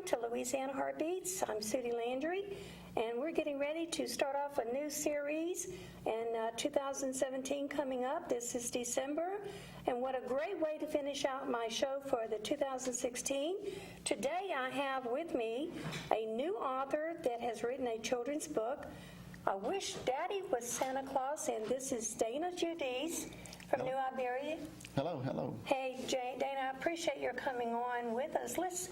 to Louisiana Heartbeats. I'm Sudie Landry, and we're getting ready to start off a new series in 2017 coming up. This is December, and what a great way to finish out my show for the 2016. Today I have with me a new author that has written a children's book, I Wish Daddy Was Santa Claus, and this is Dana Judice from New Iberia. Hello, hello. Hey, Dana, I appreciate your coming on with us. Let's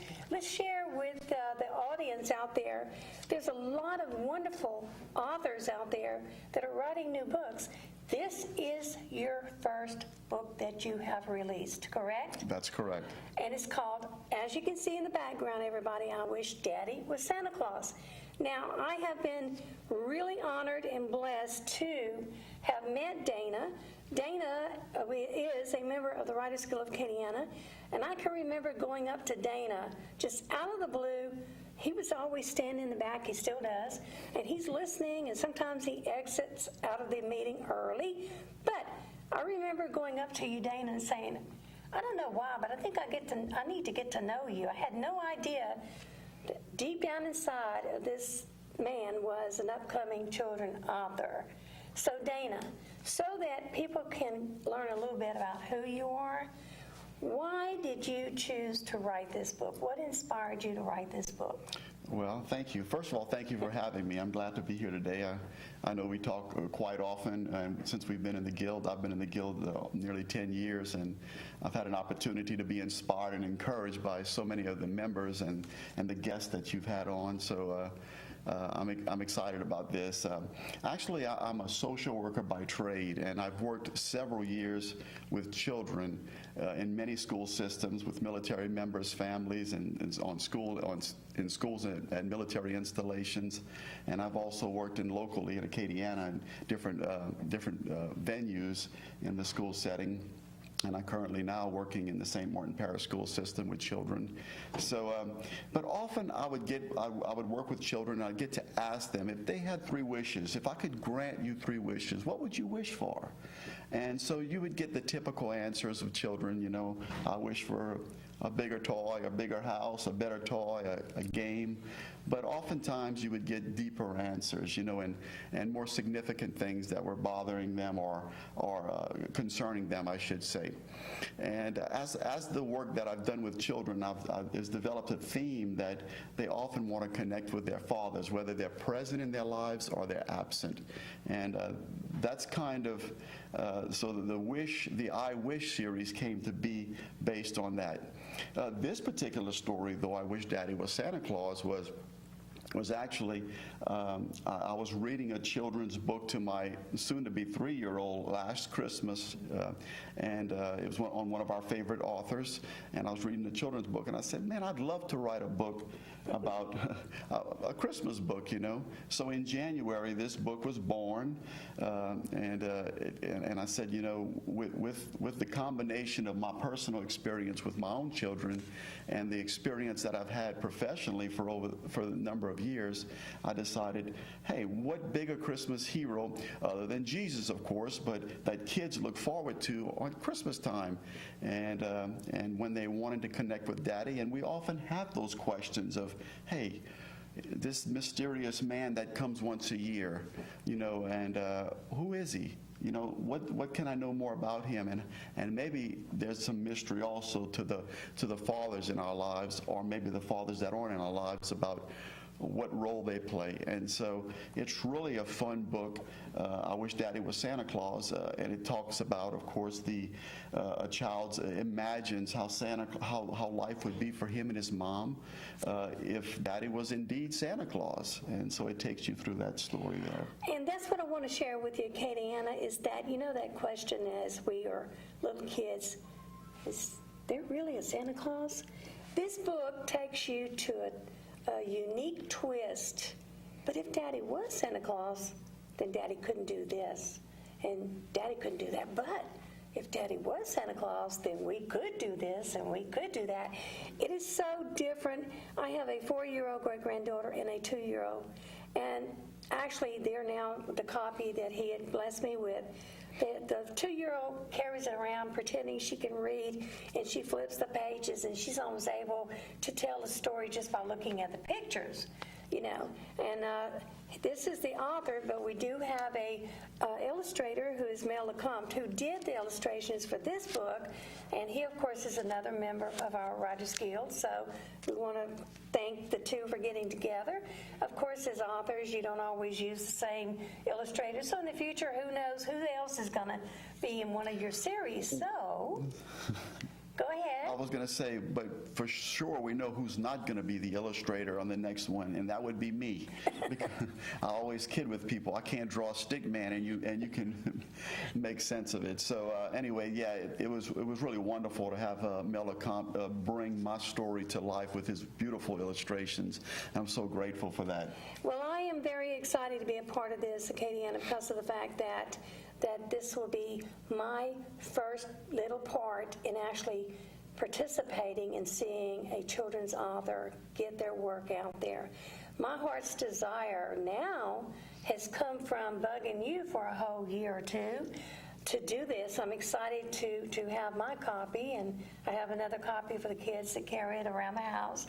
share with the audience out there. There's a lot of wonderful authors out there that are writing new books. This is your first book that you have released, correct? That's correct. And it's called, as you can see in the background, everybody, I Wish Daddy Was Santa Claus. Now, I have been really honored and blessed to have met Dana. Dana is a member of the Writers Guild of Acadiana, and I can remember going up to Dana just out of the blue. He was always standing in the back, he still does, and he's listening, and sometimes he exits out of the meeting early. But I remember going up to you, Dana, and saying, I don't know why, but I think I need to get to know you. I had no idea that deep down inside of this man was an upcoming children's author. So Dana, so that people can learn a little bit about who you are, why did you choose to write this book? What inspired you to write this book? Well, thank you. First of all, thank you for having me. I'm glad to be here today. I know we talk quite often, and since we've been in the Guild, I've been in the Guild nearly 10 years, and I've had an opportunity to be inspired and encouraged by so many of the members and the guests that you've had on. So I'm excited about this. Actually, I'm a social worker by trade, and I've worked several years with children in many school systems with military members, families, and in schools and military installations. And I've also worked locally in Acadiana in different venues in the school setting. And I'm currently now working in the St. Martin Parish School System with children. So, but often I would work with children, and I'd get to ask them if they had 3 wishes. If I could grant you 3 wishes, what would you wish for? And so you would get the typical answers of children. You know, I wish for a bigger toy, a bigger house, a better toy, a game. But oftentimes you would get deeper answers, you know, and more significant things that were bothering them or concerning them, I should say. And as the work that I've done with children, has developed a theme that they often want to connect with their fathers, whether they're present in their lives or they're absent. And that's kind of, so the I Wish series came to be based on that. This particular story, though, I Wish Daddy Was Santa Claus, was actually, I was reading a children's book to my soon-to-be 3-year-old last Christmas, and it was on one of our favorite authors, and I was reading the children's book, and I said, man, I'd love to write a book about a Christmas book, you know. So in January, this book was born, and I said, you know, with the combination of my personal experience with my own children and the experience that I've had professionally for a number of years, I decided, hey, what bigger Christmas hero other than Jesus, of course, but that kids look forward to on Christmas time, and when they wanted to connect with Daddy. And we often have those questions of, hey, this mysterious man that comes once a year, you know, and who is he? You know, what can I know more about him? And maybe there's some mystery also to the fathers in our lives, or maybe the fathers that aren't in our lives, about what role they play. And so it's really a fun book. I Wish Daddy Was Santa Claus, and it talks about, of course, a child imagines how life would be for him and his mom if Daddy was indeed Santa Claus. And so it takes you through that story there. And that's what I want to share with you, Acadiana, is that, you know, that question as we are little kids, is there really a Santa Claus? This book takes you to a unique twist. But if Daddy was Santa Claus, then Daddy couldn't do this, and Daddy couldn't do that. But if Daddy was Santa Claus, then we could do this and we could do that. It is so different. I have a 4-year-old great-granddaughter and a 2-year-old, and actually, they're now the copy that he had blessed me with. The 2-year-old carries it around pretending she can read, and she flips the pages, and she's almost able to tell a story just by looking at the pictures, you know. And this is the author, but we do have a illustrator who is Mel Lecomte, who did the illustrations for this book, and he, of course, is another member of our Writers Guild, so we want to thank the two for getting together. Of course, as authors, you don't always use the same illustrators, so in the future, who knows who else is going to be in one of your series, so go ahead. I was going to say, but for sure we know who's not going to be the illustrator on the next one, and that would be me. Because I always kid with people, I can't draw a stick man, and you can make sense of it. So anyway, yeah, it was really wonderful to have Mel Lecomte bring my story to life with his beautiful illustrations. I'm so grateful for that. Well, I am very excited to be a part of this, Acadiana, because of the fact that this will be my first little part in actually participating and seeing a children's author get their work out there. My heart's desire now has come from bugging you for a whole year or two to do this. I'm excited to have my copy, and I have another copy for the kids that carry it around the house.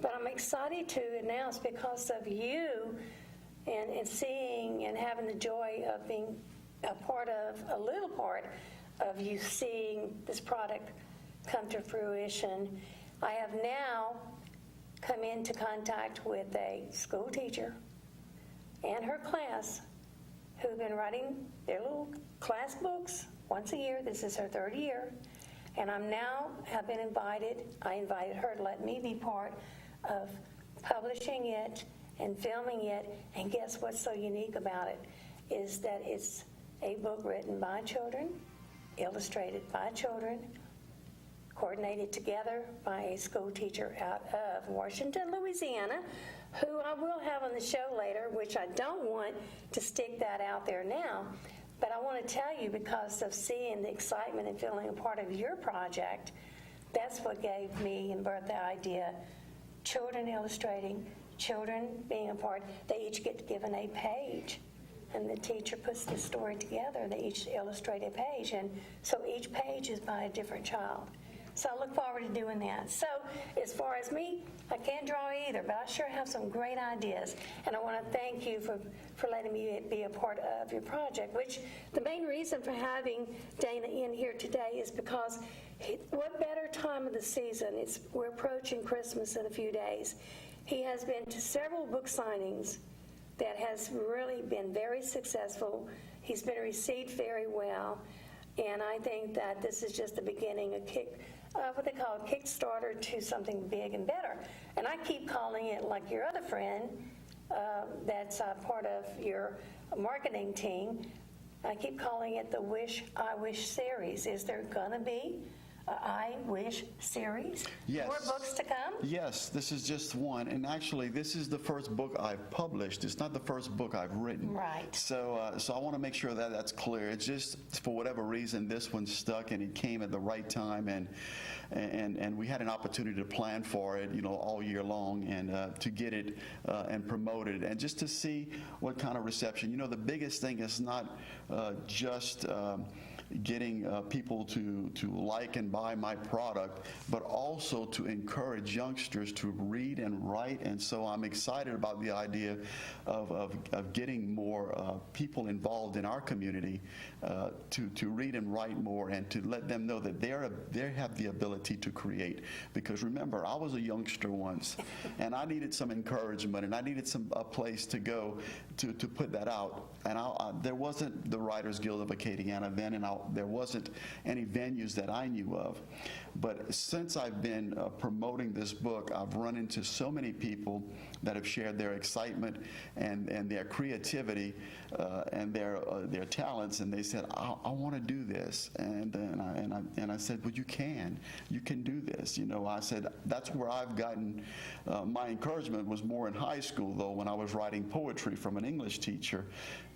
But I'm excited to announce, because of you and seeing and having the joy of being a little part of you seeing this product come to fruition, I have now come into contact with a school teacher and her class who've been writing their little class books once a year. This is her 3rd year. And I invited her to let me be part of publishing it and filming it. And guess what's so unique about it is that it's a book written by children, illustrated by children, coordinated together by a school teacher out of Washington, Louisiana, who I will have on the show later, which I don't want to stick that out there now. But I want to tell you, because of seeing the excitement and feeling a part of your project, that's what gave me and birthed the idea. Children illustrating, children being a part, they each get given a page. And the teacher puts the story together. They each illustrate a page. And so each page is by a different child. So I look forward to doing that. So as far as me, I can't draw either, but I sure have some great ideas. And I want to thank you for letting me be a part of your project, which the main reason for having Dana in here today is because what better time of the season? We're approaching Christmas in a few days. He has been to several book signings that has really been very successful. He's been received very well. And I think that this is just the beginning, what they call a Kickstarter to something big and better. And I keep calling it, like your other friend that's part of your marketing team, I keep calling it the I Wish series. Is there going to be I Wish series? Yes. More books to come? Yes, this is just one. And actually, this is the first book I've published. It's not the first book I've written. Right. So I want to make sure that that's clear. It's just, for whatever reason, this one stuck, and it came at the right time. And we had an opportunity to plan for it, all year long, and to get it and promote it, and just to see what kind of reception. The biggest thing is not just getting people to like and buy my product, but also to encourage youngsters to read and write. And so I'm excited about the idea of getting more people involved in our community to read and write more, and to let them know that they have the ability to create. Because remember, I was a youngster once, and I needed some encouragement, and I needed a place to go to put that out. And there wasn't the Writers Guild of Acadiana then, and there wasn't any venues that I knew of. But since I've been promoting this book, I've run into so many people that have shared their excitement and their creativity and their talents, and they said, I want to do this. And I said, well, you can do this. I said, that's where I've gotten my encouragement was more in high school, though, when I was writing poetry from an English teacher.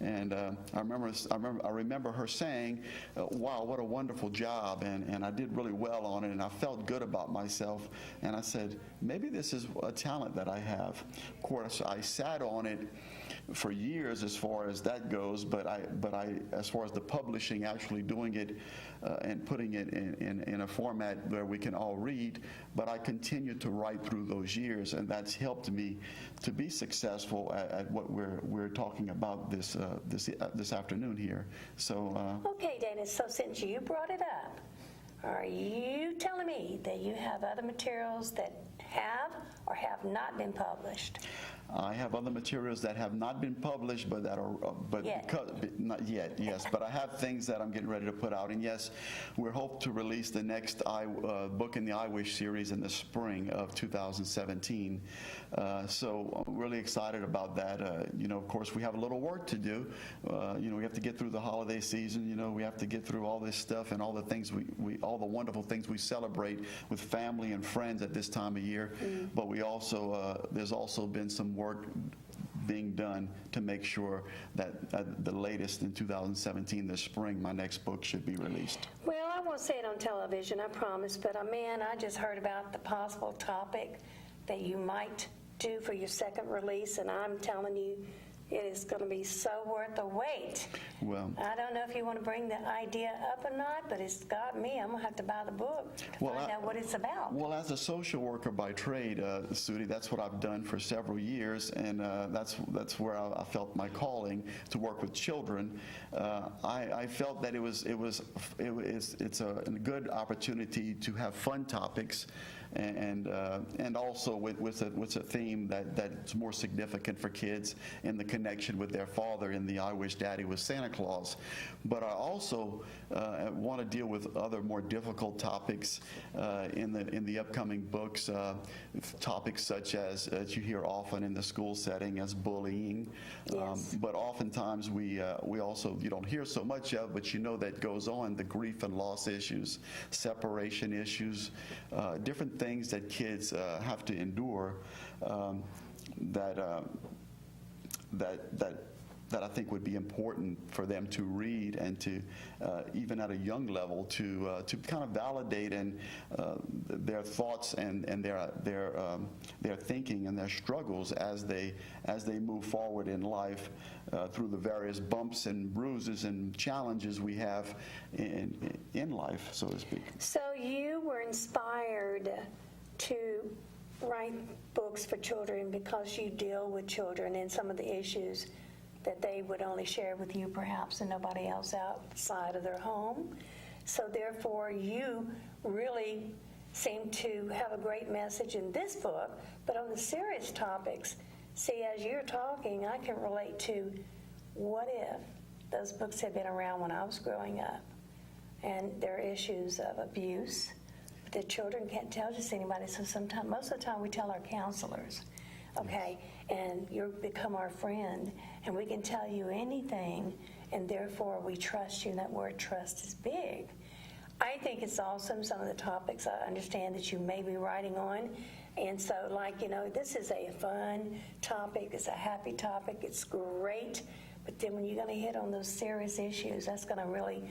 And I remember her saying, wow, what a wonderful job, and I did really well on it, and I felt good about myself. And I said, maybe this is a talent that I have. Of course, I sat on it, for years as far as that goes, but I as far as the publishing, actually doing it and putting it in a format where we can all read, but I continued to write through those years, and that's helped me to be successful at what we're talking about this afternoon here. So Okay, Dana, so since you brought it up, are you telling me that you have other materials that have or have not been published? I have other materials that have not been published, but that are, Yet. Not yet, yes. But I have things that I'm getting ready to put out. And yes, we hope to release the next book in the I Wish series in the spring of 2017. So I'm really excited about that. Of course, we have a little work to do. We have to get through the holiday season. We have to get through all this stuff and all the things all the wonderful things we celebrate with family and friends at this time of year. But we also, there's also been some work being done to make sure that the latest in 2017, this spring, my next book should be released. Well, I won't say it on television, I promise, but man, I just heard about the possible topic that you might do for your second release, and I'm telling you, it is going to be so worth the wait. Well, I don't know if you want to bring the idea up or not, but it's got me. I'm going to have to buy the book to find out what it's about. Well, as a social worker by trade, Sudie, that's what I've done for several years, and that's where I felt my calling to work with children. I felt that it's a good opportunity to have fun topics, and also with a theme that's more significant for kids in the connection with their father in the I Wish Daddy Was Santa Claus. But I also want to deal with other more difficult topics in the upcoming books, topics such as you hear often in the school setting as bullying. Yes. But oftentimes we also, you don't hear so much of, but that goes on, the grief and loss issues, separation issues, different things that kids have to endure that I think would be important for them to read and to, even at a young level, to kind of validate their thoughts and their thinking and their struggles as they move forward in life through the various bumps and bruises and challenges we have in life, so to speak. So you were inspired to write books for children because you deal with children and some of the issues that they would only share with you perhaps and nobody else outside of their home. So therefore you really seem to have a great message in this book, but on the serious topics, see, as you're talking, I can relate to what if those books had been around when I was growing up, and there are issues of abuse that children can't tell just anybody, so most of the time we tell our counselors, okay, and you become our friend, and we can tell you anything, and therefore we trust you, and that word trust is big. I think it's awesome, some of the topics I understand that you may be writing on, and so this is a fun topic, it's a happy topic, it's great, but then when you're going to hit on those serious issues, that's going to really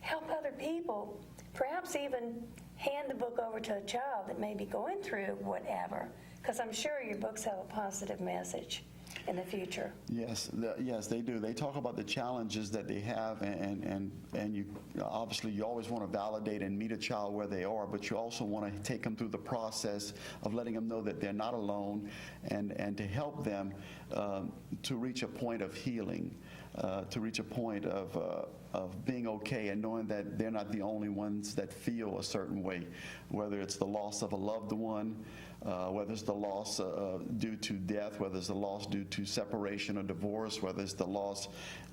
help other people, perhaps even hand the book over to a child that may be going through whatever, because I'm sure your books have a positive message in the future. Yes, they do. They talk about the challenges that they have, and you obviously you always want to validate and meet a child where they are, but you also want to take them through the process of letting them know that they're not alone, and to help them to reach a point of healing, to reach a point of being okay and knowing that they're not the only ones that feel a certain way, whether it's the loss of a loved one, whether it's the loss due to death, whether it's the loss due to separation or divorce, whether it's the loss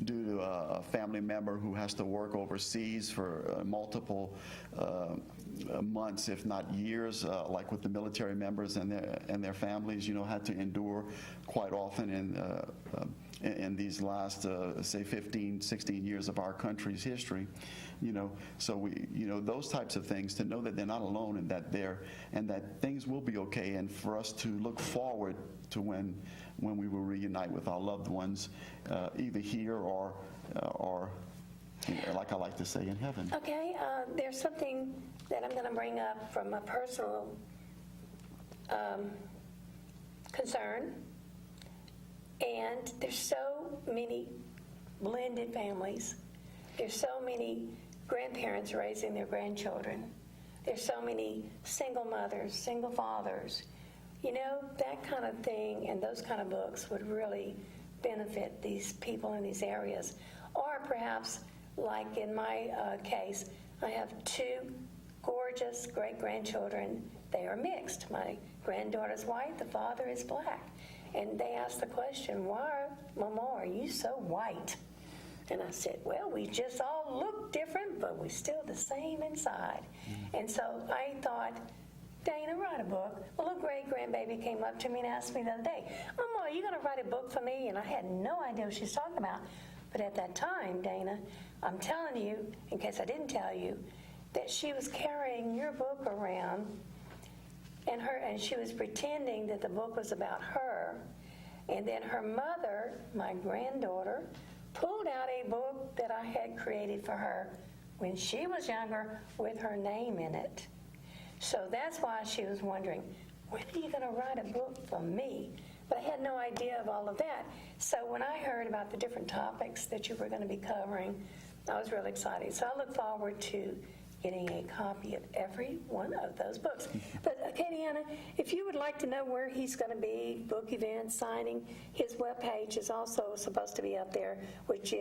due to a family member who has to work overseas for multiple months, if not years, like with the military members and their families, had to endure quite often in these last, say, 15, 16 years of our country's history, so we, those types of things, to know that they're not alone and that things will be okay, and for us to look forward to when we will reunite with our loved ones, either here or like I like to say, in heaven. Okay, there's something that I'm going to bring up from a personal concern. And there's so many blended families. There's so many grandparents raising their grandchildren. There's so many single mothers, single fathers. You know, that kind of thing and those kind of books would really benefit these people in these areas. Or perhaps, like in my case, I have two gorgeous great-grandchildren. They are mixed. My granddaughter's white, the father is black. And they asked the question, why, Mama, are you so white? And I said, well, we just all look different, but we're still the same inside. And so I thought, Dana, write a book. A little great-grandbaby came up to me and asked me the other day, Mama, are you going to write a book for me? And I had no idea what she was talking about. But at that time, Dana, I'm telling you, in case I didn't tell you, that she was carrying your book around, and she was pretending that the book was about her. And then her mother, my granddaughter, pulled out a book that I had created for her when she was younger with her name in it. So that's why she was wondering, when are you going to write a book for me? But I had no idea of all of that. So when I heard about the different topics that you were going to be covering, I was really excited. So I look forward to getting a copy of every one of those books. But Katiana, if you would like to know where he's going to be, book events, signing, his webpage is also supposed to be up there, which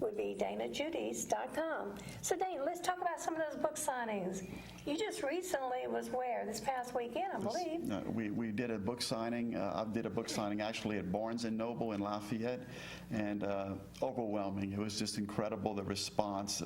would be danajudice.com. So Dana, let's talk about some of those book signings. You just recently was where? This past weekend, I believe. We did a book signing. I did a book signing actually at Barnes & Noble in Lafayette, and overwhelming. It was just incredible, the response,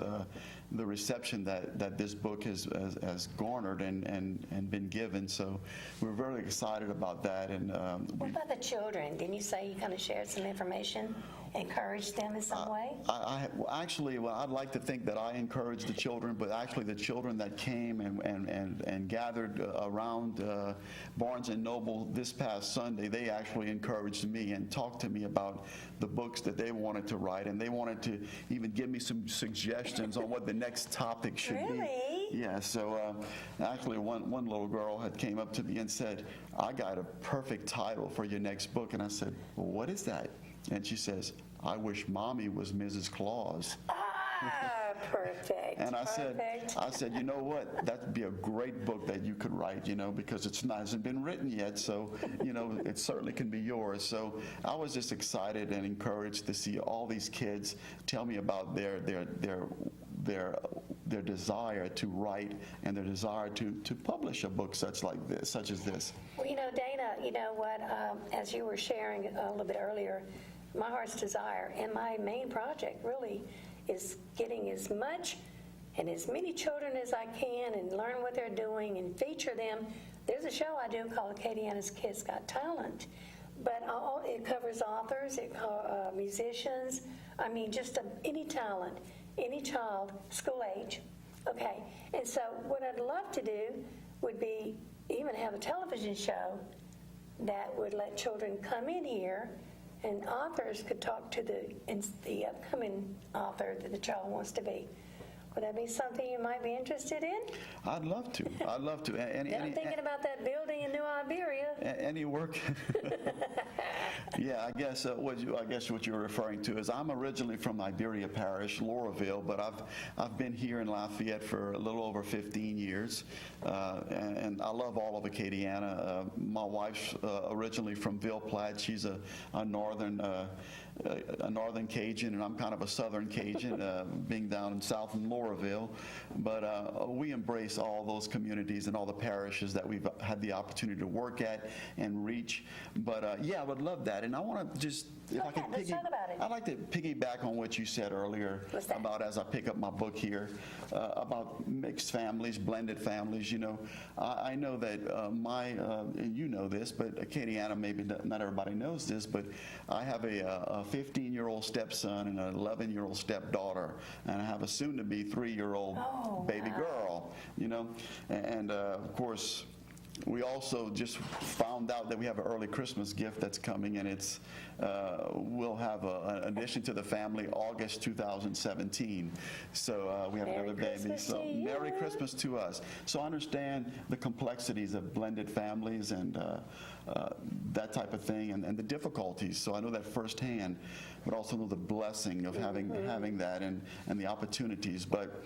the reception that this book has garnered and been given. So we're very excited about that. And what about the children? Didn't you say you kind of shared some information, encouraged them in some way? I'd like to think that I encouraged the children, but actually the children that came and gathered around Barnes & Noble this past Sunday, they actually encouraged me and talked to me about the books that they wanted to write, and they wanted to even give me some suggestions on what the next topic should be. Really? Yeah, so actually one little girl had came up to me and said, I got a perfect title for your next book. And I said, well, what is that? And she says, I wish Mommy was Mrs. Claus. Ah, perfect. And I said, you know what? That'd be a great book that you could write, because it hasn't been written yet. So, it certainly can be yours. So I was just excited and encouraged to see all these kids tell me about their desire to write and their desire to publish a book such as this. Well, Dana, you know what? As you were sharing a little bit earlier, my heart's desire and my main project really is getting as much and as many children as I can and learn what they're doing and feature them. There's a show I do called Katiana's Kids Got Talent, but it covers authors, musicians, just any talent, any child, school age. Okay, and so what I'd love to do would be even have a television show that would let children come in here and authors could talk to the upcoming author that the child wants to be. Would that be something you might be interested in? I'd love to. I'm thinking about that building in New Iberia. Any work? Yeah, I guess what you're referring to is I'm originally from Iberia Parish, Lauraville, but I've been here in Lafayette for a little over 15 years, and I love all of Acadiana. My wife's originally from Ville Platte. She's a northern Cajun, and I'm kind of a southern Cajun, being down in south in Lauraville. But we embrace all those communities and all the parishes that we've had the opportunity to work at and reach. But yeah, I would love that. And I want to just, let's talk about it. I'd like to piggyback on what you said earlier about as I pick up my book here, about mixed families, blended families. I know that you know this, but Acadiana, maybe not everybody knows this, but I have a 15-year-old stepson and an 11-year-old stepdaughter, and I have a soon-to-be 3-year-old baby girl, and of course, we also just found out that we have an early Christmas gift that's coming, and it's we'll have an addition to the family August 2017. So we have another baby. So Merry Christmas to us. So I understand the complexities of blended families, and that type of thing, and the difficulties. So I know that firsthand, but also know the blessing of having that and the opportunities. But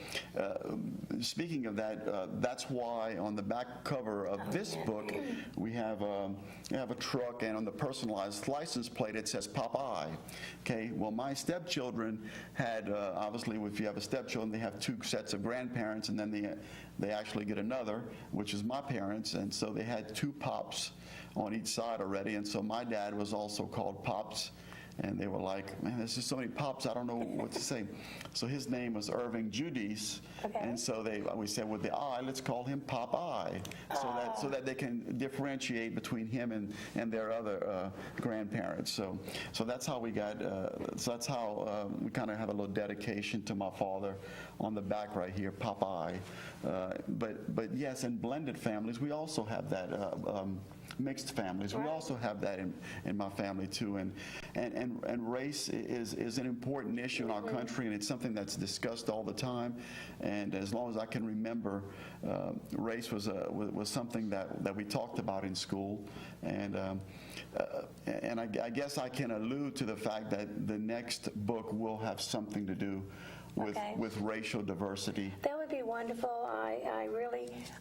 speaking of that, that's why on the back cover of this book we have a truck, and on the personalized license plate it says Popeye. Okay. Well, my stepchildren had obviously, if you have a stepchildren, they have two sets of grandparents, and then they actually get another, which is my parents, and so they had two Pops on each side already, and so my dad was also called Pops. And they were like, man, there's just so many Pops, I don't know what to say. So his name was Irving Judice. Okay. And so we said with the I, let's call him Popeye, so that they can differentiate between him and their other grandparents. So that's how we got. So that's how we kind of have a little dedication to my father on the back right here, Popeye. But yes, in blended families, we also have that. Mixed families. Right. We also have that in my family too, and race is an important issue in our country, and it's something that's discussed all the time. And as long as I can remember, race was something that we talked about in school, and I guess I can allude to the fact that the next book will have something to do with racial diversity. That would be wonderful.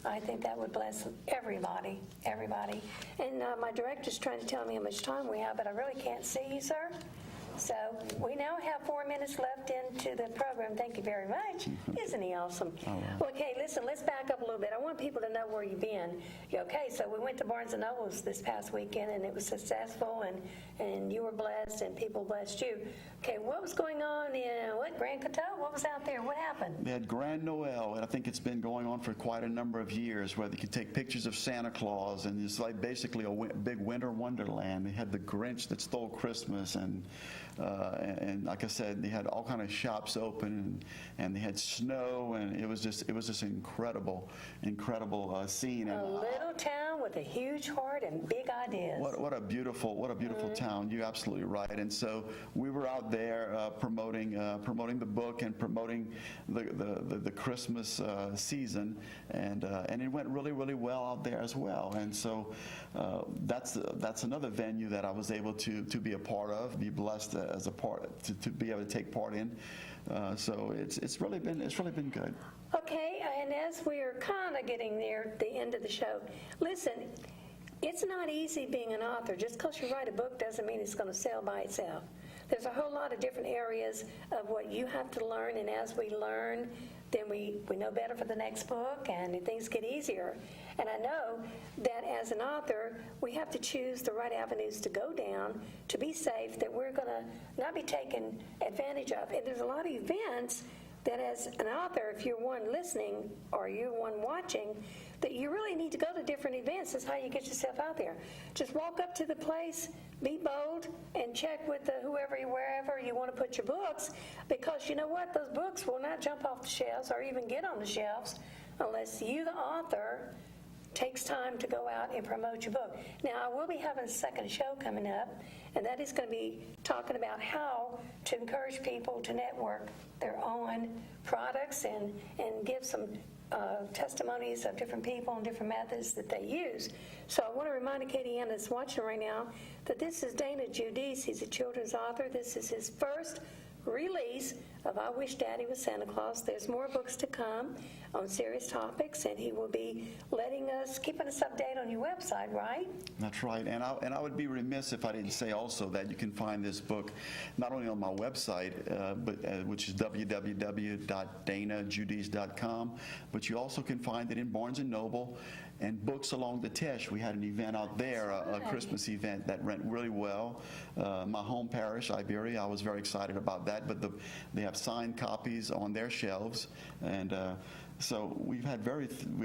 I think that would bless everybody. And my director's trying to tell me how much time we have, but I really can't see you, sir. So we now have 4 minutes left into the program. Thank you very much. Isn't he awesome? Oh, okay, listen, let's back up a little bit. I want people to know where you've been. Okay, so we went to Barnes & Noble's this past weekend, and it was successful, and you were blessed, and people blessed you. Okay, what was going on in, Grand Coteau? What was out there? What happened? They had Grand Noel, and I think it's been going on for quite a number of years, where they could take pictures of Santa Claus, and it's like basically a big winter wonderland. They had the Grinch that stole Christmas, and like I said, they had all kind of shops open, and they had snow, and it was just incredible scene. A little town with a huge heart and big ideas. What a beautiful town. You're absolutely right. And so we were out there promoting the book and promoting the Christmas season, and it went really well out there as well. And so that's another venue that I was able to be a part of, be blessed as a part to be able to take part in. So it's really been good. Okay, and as we're kind of getting near the end of the show, listen, it's not easy being an author. Just because you write a book doesn't mean it's going to sell by itself. There's a whole lot of different areas of what you have to learn, and as we learn, then we know better for the next book, and things get easier. And I know that as an author, we have to choose the right avenues to go down to be safe, that we're going to not be taken advantage of. And there's a lot of events that as an author, if you're one listening or you're one watching, that you really need to go to different events. That's how you get yourself out there. Just walk up to the place, be bold, and check with wherever you want to put your books, because you know what? Those books will not jump off the shelves or even get on the shelves unless you, the author, takes time to go out and promote your book. Now, I will be having a second show coming up, and that is going to be talking about how to encourage people to network their own products and give some testimonies of different people and different methods that they use. So I want to remind Katie Ann that's watching right now that this is Dana Judice. He's a children's author. This is his first release of I Wish Daddy Was Santa Claus. There's more books to come on serious topics, and he will be keeping us updated on your website, right? That's right. And I would be remiss if I didn't say also that you can find this book not only on my website, which is www.danajudice.com, but you also can find it in Barnes & Noble and Books Along the Tesh. We had an event out there, a Christmas event that went really well. My home parish, Iberia, I was very excited about that, but they have signed copies on their shelves, and so we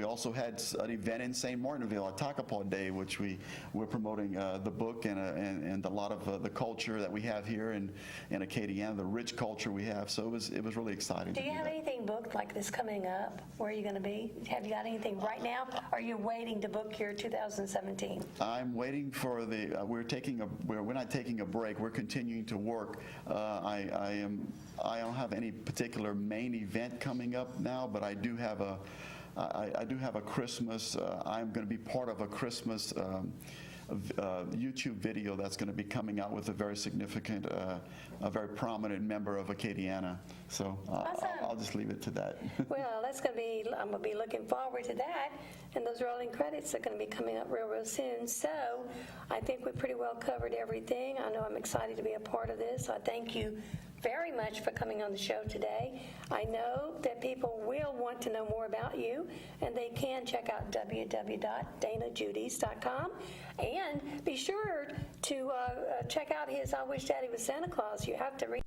also had an event in St. Martinville, a Takapaw Day, which we're promoting the book and a lot of the culture that we have here in Acadiana, the rich culture we have. So it was really exciting. Do you have anything booked like this coming up? Where are you going to be? Have you got anything right now? Or are you waiting to book your 2017? I'm waiting for we're not taking a break. We're continuing to work. I don't have any particular main event coming up now, but I do have a Christmas. I'm going to be part of a Christmas YouTube video that's going to be coming out with a very significant, a very prominent member of Acadiana. So Awesome. I'll just leave it to that. Well, that's going to be, I'm going to be looking forward to that. And those rolling credits are going to be coming up real, real soon. So I think we pretty well covered everything. I know I'm excited to be a part of this. I thank you very much for coming on the show today. I know that people will want to know more about you, and they can check out www.danajudice.com. And be sure to check out his I Wish Daddy Was Santa Claus. You have to read